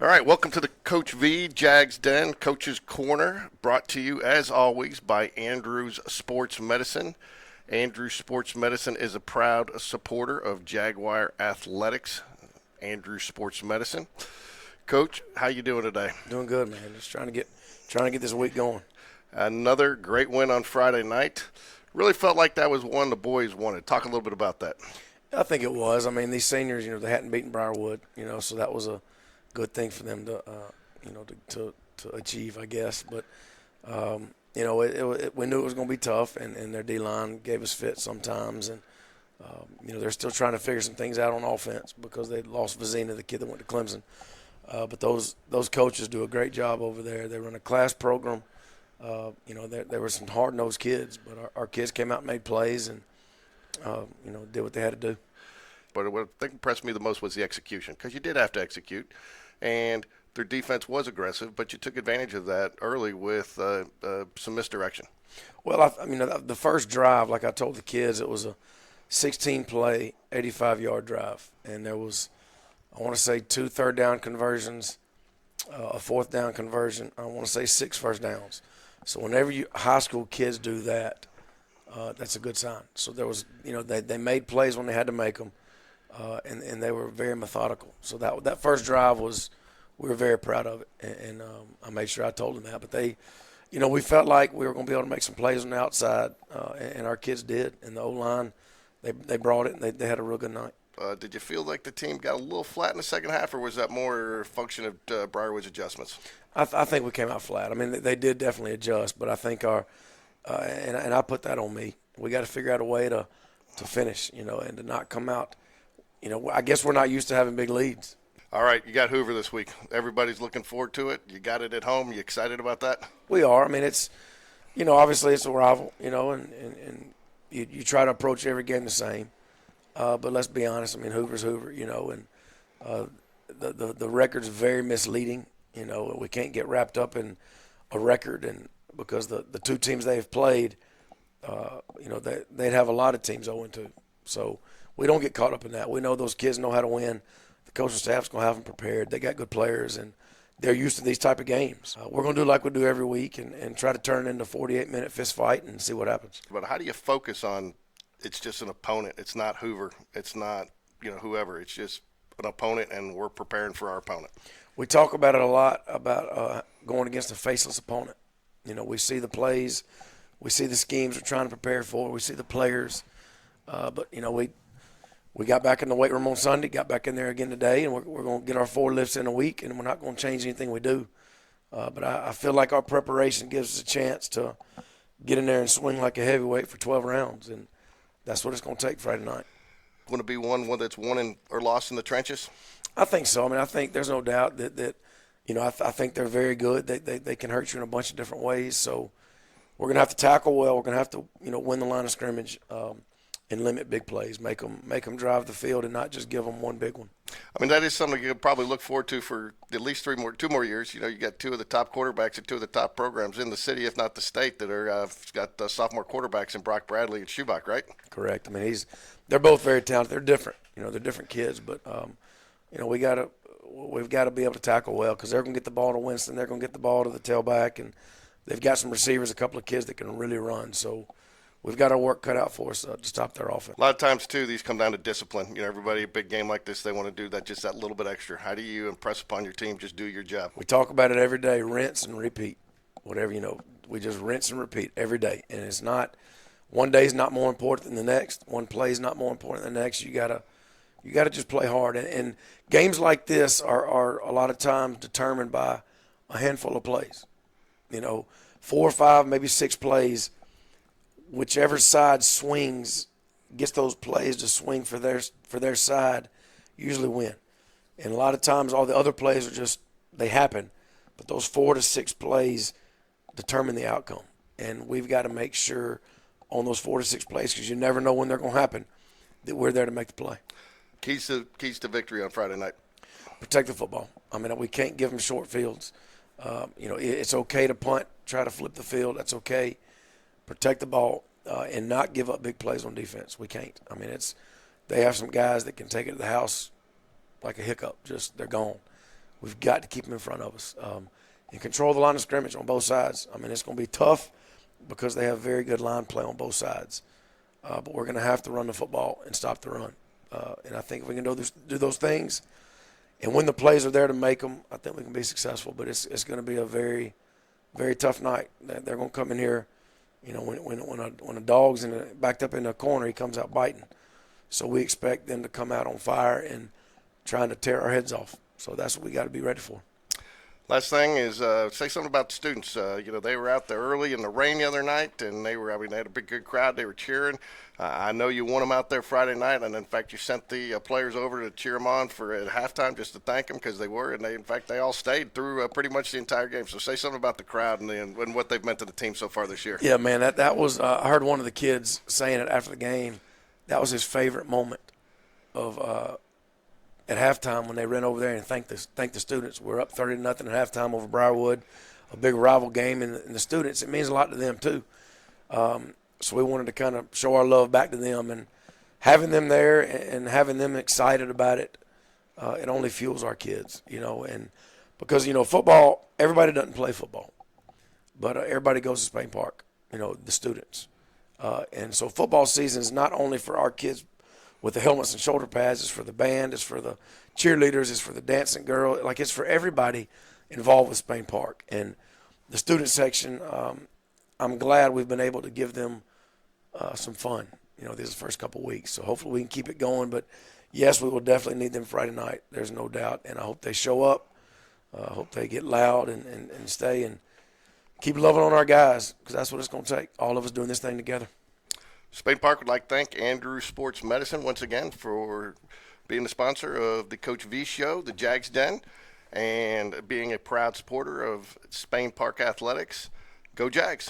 All right, welcome to the Coach V Jags Den Coach's Corner, brought to you as always by Andrews Sports Medicine. Andrews Sports Medicine is a proud supporter of Jaguar Athletics. Andrews Sports Medicine. Coach, how you doing today? Doing good, man. Just trying to get this week going. Another great win on Friday night. Really felt like that was one the boys wanted. Talk a little bit about that. I think it was. I mean, these seniors, they hadn't beaten Briarwood, so that was a good thing for them to, to achieve, I guess. But, we knew it was going to be tough, and their D-line gave us fits sometimes. And, they're still trying to figure some things out on offense because they lost Vizina, the kid that went to Clemson. But those coaches do a great job over there. They run a class program. There were some hard-nosed kids, but our kids came out and made plays and, did what they had to do. But what I think impressed me the most was the execution, because you did have to execute, and their defense was aggressive, but you took advantage of that early with some misdirection. Well, the first drive, like I told the kids, it was a 16-play, 85-yard drive, and there was, I want to say, 2 third-down conversions, a fourth-down conversion. I want to say 6 first downs. So whenever high school kids do that, that's a good sign. So there was, they made plays when they had to make them, and they were very methodical. So that first drive we were very proud of it, and I made sure I told them that. But they, we felt like we were going to be able to make some plays on the outside, and our kids did. And the O-line, they brought it, and they had a real good night. Did you feel like the team got a little flat in the second half, or was that more a function of Briarwood's adjustments? I think we came out flat. I mean, they did definitely adjust, but I think and I put that on me. We got to figure out a way to finish, and to not come out. I guess we're not used to having big leads. All right, you got Hoover this week. Everybody's looking forward to it. You got it at home. You excited about that? We are. I mean, it's, obviously it's a rival, and you try to approach every game the same. But let's be honest. I mean, Hoover's Hoover, and the record's very misleading. We can't get wrapped up in a record, and because the two teams they've played, they'd have a lot of teams 0-2. So we don't get caught up in that. We know those kids know how to win. The coaching staff's going to have them prepared. They got good players, and they're used to these type of games. We're going to do like we do every week and try to turn it into a 48-minute fist fight and see what happens. But how do you focus on it's just an opponent? It's not Hoover. It's not, whoever. It's just an opponent, and we're preparing for our opponent. We talk about it a lot, about going against a faceless opponent. We see the plays. We see the schemes we're trying to prepare for. We see the players. But, we got back in the weight room on Sunday, got back in there again today, and we're going to get our 4 lifts in a week, and we're not going to change anything we do. But I feel like our preparation gives us a chance to get in there and swing like a heavyweight for 12 rounds, and that's what it's going to take Friday night. Going to be one that's won or lost in the trenches? I think so. I mean, I think there's no doubt that I think they're very good. They can hurt you in a bunch of different ways. So we're going to have to tackle well. We're going to have to, win the line of scrimmage and limit big plays, make them drive the field and not just give them one big one. I mean, that is something you could probably look forward to for at least 2 more years. You got 2 of the top quarterbacks at 2 of the top programs in the city, if not the state, that are got sophomore quarterbacks in Brock Bradley and Schubach, right? Correct. I mean, they're both very talented. They're different. They're different kids, but we've got to be able to tackle well because they're going to get the ball to Winston. They're going to get the ball to the tailback, and they've got some receivers, a couple of kids that can really run. So we've got our work cut out for us to stop their offense. A lot of times, too, these come down to discipline. Everybody, a big game like this, they want to do that little bit extra. How do you impress upon your team? Just do your job. We talk about it every day, rinse and repeat. Whatever, we just rinse and repeat every day. And it's not – one day is not more important than the next. One play is not more important than the next. You got to just play hard. And games like this are a lot of times determined by a handful of plays. 4 or 5, maybe 6 plays. Whichever side swings, gets those plays to swing for their side, usually win. And a lot of times all the other plays are just, they happen. But those 4 to 6 plays determine the outcome. And we've got to make sure on those 4 to 6 plays, because you never know when they're going to happen, that we're there to make the play. Keys to victory on Friday night. Protect the football. I mean, we can't give them short fields. It's okay to punt, try to flip the field. That's okay. Protect the ball and not give up big plays on defense. We can't. I mean, they have some guys that can take it to the house like a hiccup. Just they're gone. We've got to keep them in front of us and control the line of scrimmage on both sides. I mean, it's going to be tough because they have very good line play on both sides. But we're going to have to run the football and stop the run. And I think if we can do those things, and when the plays are there to make them, I think we can be successful. But it's going to be a very, very tough night. They're going to come in here, you know, when a dog's backed up in a corner, he comes out biting. So we expect them to come out on fire and trying to tear our heads off. So that's what we got to be ready for. Last thing is say something about the students. You know, they were out there early in the rain the other night, and they had a big, good crowd. They were cheering. I know you want them out there Friday night, and in fact, you sent the players over to cheer them on at halftime just to thank them because they were, and in fact, they all stayed through pretty much the entire game. So say something about the crowd and what they've meant to the team so far this year. Yeah, man, that was I heard one of the kids saying it after the game. That was his favorite moment of at halftime when they ran over there and thanked the students. We're up 30-0 at halftime over Briarwood, a big rival game, and the students, it means a lot to them too. So we wanted to kind of show our love back to them, and having them there and having them excited about it, it only fuels our kids, you know. And because, you know, football, everybody doesn't play football, but everybody goes to Spain Park, you know, the students. And so football season is not only for our kids with the helmets and shoulder pads, it's for the band, it's for the cheerleaders, it's for the dancing girl. Like, it's for everybody involved with Spain Park. And the student section, I'm glad we've been able to give them some fun, you know, these first couple weeks. So hopefully we can keep it going. But, yes, we will definitely need them Friday night. There's no doubt. And I hope they show up. I hope they get loud and stay and keep loving on our guys, because that's what it's going to take, all of us doing this thing together. Spain Park would like to thank Andrew Sports Medicine once again for being the sponsor of the Coach V Show, the Jags Den, and being a proud supporter of Spain Park Athletics. Go Jags.